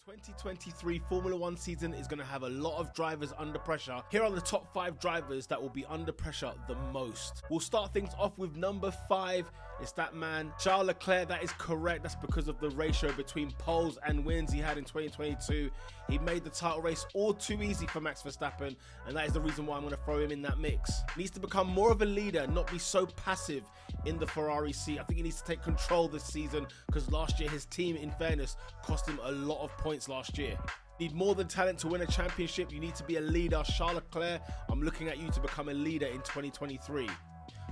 2023 Formula One season is going to have a lot of drivers under pressure. Here are the top 5 drivers that will be under pressure the most. We'll start things off with number 5. It's that man, Charles Leclerc. That is correct. That's because of the ratio between poles and wins he had in 2022. He made the title race all too easy for Max Verstappen, and that is the reason why I'm going to throw him in that mix. He needs to become more of a leader, not be so passive in the Ferrari seat. I think he needs to take control this season because last year his team, in fairness, cost him a lot of points last year. You need more than talent to win a championship. You need to be a leader. Charles Leclerc, I'm looking at you to become a leader in 2023.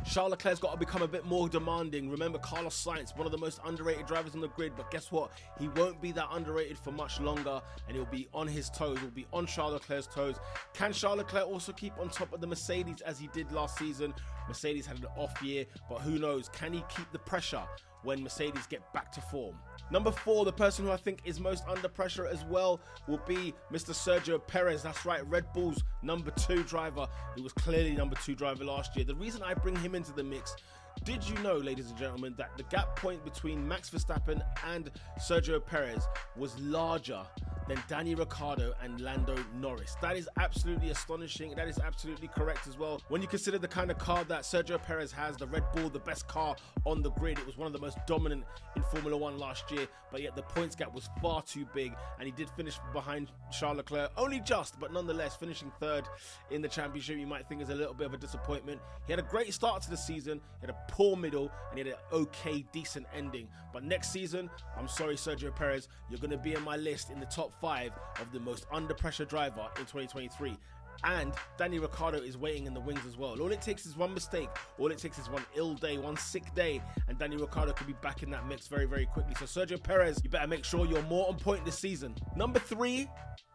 Charles Leclerc's got to become a bit more demanding. Remember, Carlos Sainz, one of the most underrated drivers on the grid, but guess what? He won't be that underrated for much longer, and he'll be on his toes. He'll be on Charles Leclerc's toes. Can Charles Leclerc also keep on top of the Mercedes as he did last season? Mercedes had an off year, but who knows? Can he keep the pressure when Mercedes get back to form? Number 4, the person who I think is most under pressure as well will be Mr. Sergio Perez. That's right, Red Bull's number 2 driver. He was clearly number 2 driver last year. The reason I bring him into the mix, did you know, ladies and gentlemen, that the gap point between Max Verstappen and Sergio Perez was larger than Danny Ricciardo and Lando Norris? That is absolutely astonishing. That is absolutely correct as well. When you consider the kind of car that Sergio Perez has, the Red Bull, the best car on the grid, it was one of the most dominant in Formula One last year, but yet the points gap was far too big, and he did finish behind Charles Leclerc, only just, but nonetheless, finishing 3rd in the championship, you might think is a little bit of a disappointment. He had a great start to the season, he had a poor middle, and he had an okay, decent ending. But next season, I'm sorry, Sergio Perez, you're going to be in my list in the top 5 of the most under pressure driver in 2023. And Danny Ricciardo is waiting in the wings as well. All it takes is one mistake, all it takes is one ill day, one sick day, and Danny Ricciardo could be back in that mix very, very quickly. So Sergio Perez, you better make sure you're more on point this season. Number 3,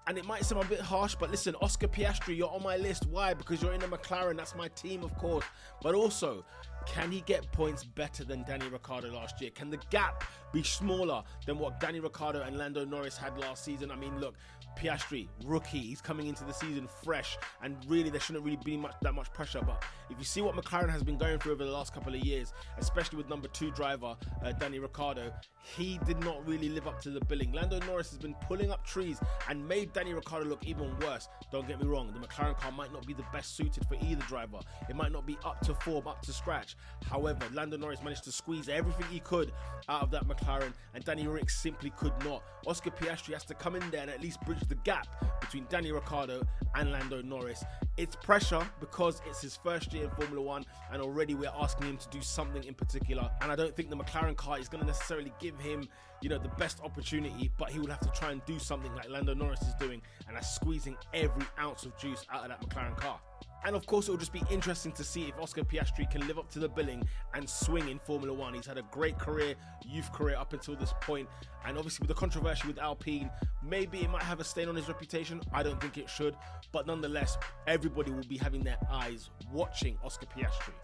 and it might seem a bit harsh, but listen, Oscar Piastri, you're on my list. Why? Because you're in a McLaren. That's my team, of course. But also, can he get points better than Danny Ricciardo last year? Can the gap be smaller than what Danny Ricciardo and Lando Norris had last season? I mean, look, Piastri, rookie, he's coming into the season fresh, and really there shouldn't really be that much pressure. But if you see what McLaren has been going through over the last couple of years, especially with number 2 driver Danny Ricciardo, he did not really live up to the billing. Lando Norris has been pulling up trees and made Danny Ricciardo look even worse. Don't get me wrong, the McLaren car might not be the best suited for either driver. It might not be up to form, up to scratch. However, Lando Norris managed to squeeze everything he could out of that McLaren, and Danny Rick simply could not. Oscar Piastri has to come in there and at least bridge the gap between Danny Ricciardo and Lando Norris. It's pressure because it's his first year in Formula One, and already we're asking him to do something in particular, and I don't think the McLaren car is going to necessarily give him, you know, the best opportunity, but he will have to try and do something like Lando Norris is doing, and that's squeezing every ounce of juice out of that McLaren car. And of course, it'll just be interesting to see if Oscar Piastri can live up to the billing and swing in Formula One. He's had a great career, youth career up until this point, and obviously with the controversy with Alpine, maybe it might have a stain on his reputation. I don't think it should, but nonetheless, everybody will be having their eyes watching Oscar Piastri.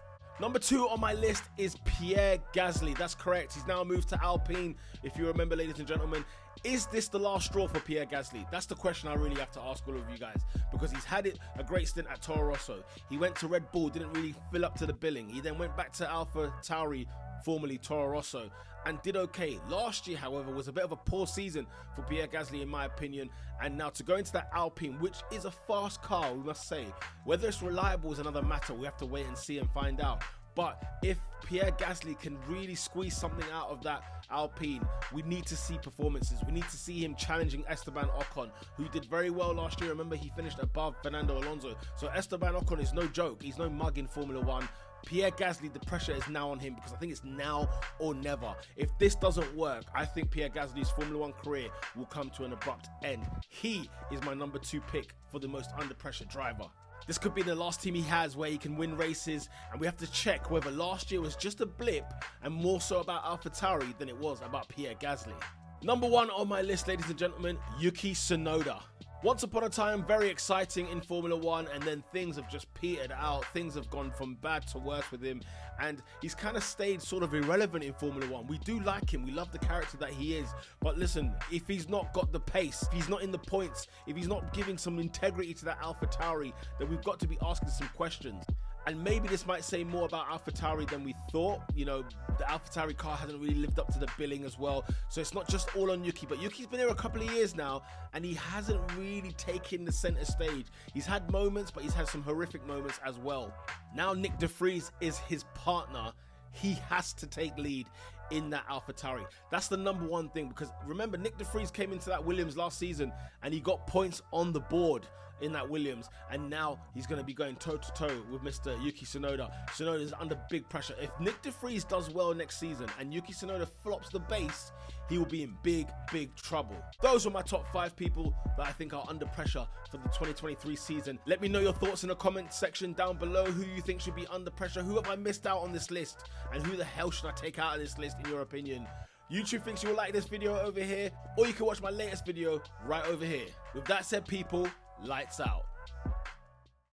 Number 2 on my list is Pierre Gasly. That's correct. He's now moved to Alpine. If you remember, ladies and gentlemen, is this the last straw for Pierre Gasly? That's the question I really have to ask all of you guys, because he's had a great stint at Toro Rosso. He went to Red Bull, didn't really fill up to the billing. He then went back to Alpha Tauri, formerly Toro Rosso, and did okay. Last year, however, was a bit of a poor season for Pierre Gasly, in my opinion. And now to go into that Alpine, which is a fast car, we must say, whether it's reliable is another matter. We have to wait and see and find out. But if Pierre Gasly can really squeeze something out of that Alpine, we need to see performances. We need to see him challenging Esteban Ocon, who did very well last year. Remember, he finished above Fernando Alonso. So Esteban Ocon is no joke. He's no mug in Formula One. Pierre Gasly, the pressure is now on him, because I think it's now or never. If this doesn't work, I think Pierre Gasly's Formula One career will come to an abrupt end. He is my number 2 pick for the most under pressure driver. This could be the last team he has where he can win races, and we have to check whether last year was just a blip and more so about AlphaTauri than it was about Pierre Gasly. Number 1 on my list, ladies and gentlemen, Yuki Tsunoda. Once upon a time, very exciting in Formula One, and then things have just petered out. Things have gone from bad to worse with him, and he's kind of stayed sort of irrelevant in Formula One. We do like him, we love the character that he is, but listen, if he's not got the pace, if he's not in the points, if he's not giving some integrity to that AlphaTauri, then we've got to be asking some questions. And maybe this might say more about AlphaTauri than we thought. You know, the AlphaTauri car hasn't really lived up to the billing as well. So it's not just all on Yuki, but Yuki's been here a couple of years now and he hasn't really taken the center stage. He's had moments, but he's had some horrific moments as well. Now Nyck de Vries is his partner. He has to take lead in that AlphaTauri. That's the number one thing, because remember, Nyck de Vries came into that Williams last season and he got points on the board in that Williams, and now he's going to be going toe to toe with Mr. Yuki Tsunoda. Tsunoda is under big pressure. If Nyck de Vries does well next season and Yuki Tsunoda flops the base, he will be in big trouble. Those are my top 5 people that I think are under pressure for the 2023 season. Let me know your thoughts in the comment section down below. Who you think should be under pressure? Who have I missed out on this list? And who the hell should I take out of this list in your opinion? YouTube thinks you will like this video over here, or you can watch my latest video right over here. With that said, people, lights out.